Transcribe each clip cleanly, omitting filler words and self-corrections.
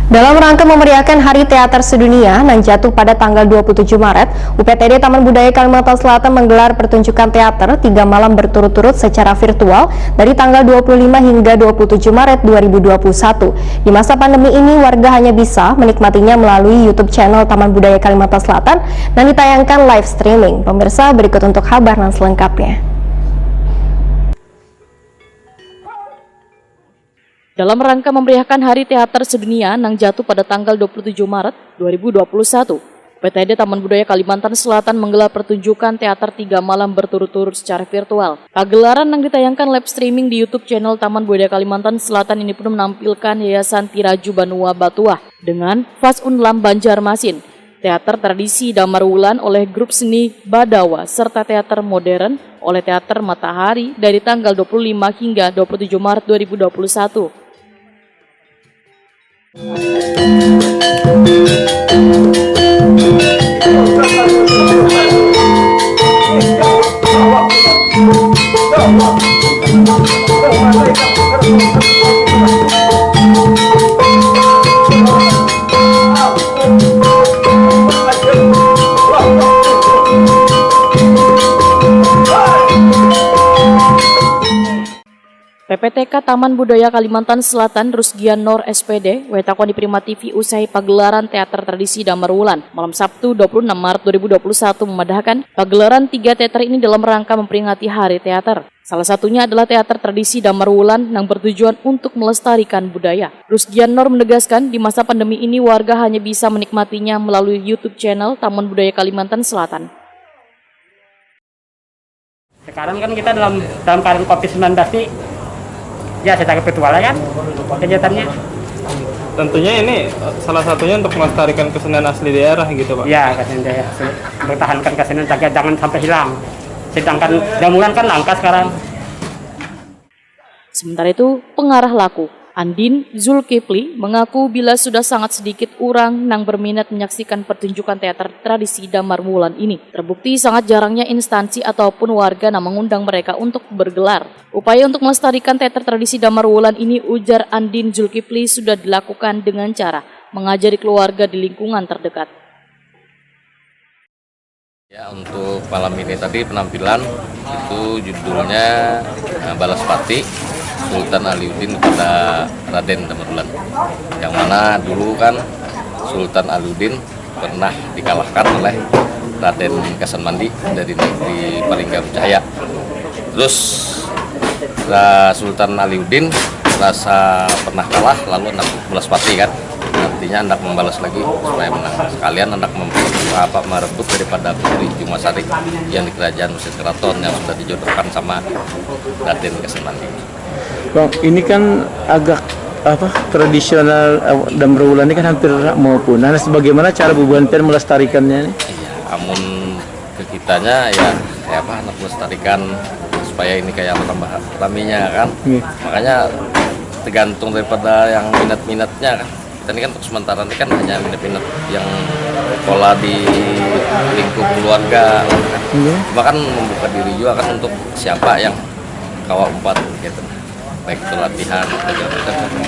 Dalam rangka memeriahkan Hari Teater Sedunia yang jatuh pada tanggal 27 Maret, UPTD Taman Budaya Kalimantan Selatan menggelar pertunjukan teater 3 malam berturut-turut secara virtual dari tanggal 25 hingga 27 Maret 2021. Di masa pandemi ini, warga hanya bisa menikmatinya melalui YouTube channel Taman Budaya Kalimantan Selatan dan ditayangkan live streaming. Pemirsa, berikut untuk kabar dan selengkapnya. Dalam rangka memeriahkan Hari Teater Sedunia yang jatuh pada tanggal 27 Maret 2021, UPTD Taman Budaya Kalimantan Selatan menggelar pertunjukan teater 3 malam berturut-turut secara virtual. Pagelaran yang ditayangkan live streaming di YouTube channel Taman Budaya Kalimantan Selatan ini pun menampilkan Yayasan Tiraju Banua Batuah dengan Fas Unlam Banjarmasin, teater tradisi Damar Wulan oleh grup seni Badawa, serta teater modern oleh Teater Matahari dari tanggal 25 hingga 27 Maret 2021. PPTK Taman Budaya Kalimantan Selatan Rusgian Nor SPD wetakon di Prima TV usai pagelaran teater tradisi Damar Wulan malam Sabtu 26 Maret 2021 memadahkan pagelaran 3 teater ini dalam rangka memperingati Hari Teater. Salah satunya adalah teater tradisi Damar Wulan yang bertujuan untuk melestarikan budaya. Rusgian Nor menegaskan di masa pandemi ini warga hanya bisa menikmatinya melalui YouTube channel Taman Budaya Kalimantan Selatan. Sekarang kan kita dalam keadaan COVID-19 sih, ya secara virtual kan kegiatannya. Tentunya ini salah satunya untuk melestarikan kesenian asli daerah gitu Pak. Ya, kesenian daerah, pertahankan kesenian jangan sampai hilang. Sedangkan gamelan kan langka sekarang. Sementara itu, pengarah laku Andin Zulkifli mengaku bila sudah sangat sedikit orang yang berminat menyaksikan pertunjukan teater tradisi Damar Wulan ini. Terbukti sangat jarangnya instansi ataupun warga yang mengundang mereka untuk bergelar. Upaya untuk melestarikan teater tradisi Damar Wulan ini, ujar Andin Zulkifli, sudah dilakukan dengan cara mengajari keluarga di lingkungan terdekat. Ya, untuk malam ini tadi penampilan itu judulnya Balaspati Sultan Aliuddin kepada Raden Damar Wulan, yang mana dulu kan Sultan Aliuddin pernah dikalahkan oleh Raden Kasanmandi dari negeri Palingga Jaya. Terus Sultan Aliuddin rasa pernah kalah, lalu anak Balaspati kan, artinya hendak membalas lagi supaya menang. Sekalian hendak merebut daripada Putri Jumasari yang di kerajaan Mesir Keraton yang sudah dijodohkan sama Raden Kasanmandi. Bang, ini kan agak tradisional, Damar Wulan ini kan hampir mau punah. Nah, bagaimana cara Bu Banten melestarikannya? Iya, amun ke kitanya ya anak melestarikan supaya ini kayak tambah raminya kan. Makanya tergantung daripada yang minat-minatnya kan. Kita ini kan untuk sementara ini kan hanya minat-minat yang pola di lingkup keluarga kan. Cuma kan membuka diri juga kan untuk siapa yang kawah umpat gitu. Baik itu latihan,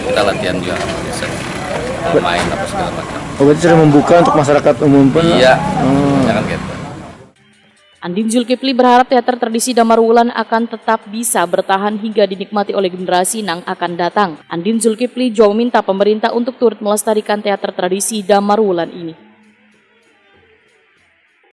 kita latihan juga biasa main apa segala macam. Oh, berarti sudah membuka untuk masyarakat umum pun? Iya, jangan gitu. Andin Zulkifli berharap teater tradisi Damar Wulan akan tetap bisa bertahan hingga dinikmati oleh generasi yang akan datang. Andin Zulkifli juga meminta pemerintah untuk turut melestarikan teater tradisi Damar Wulan ini.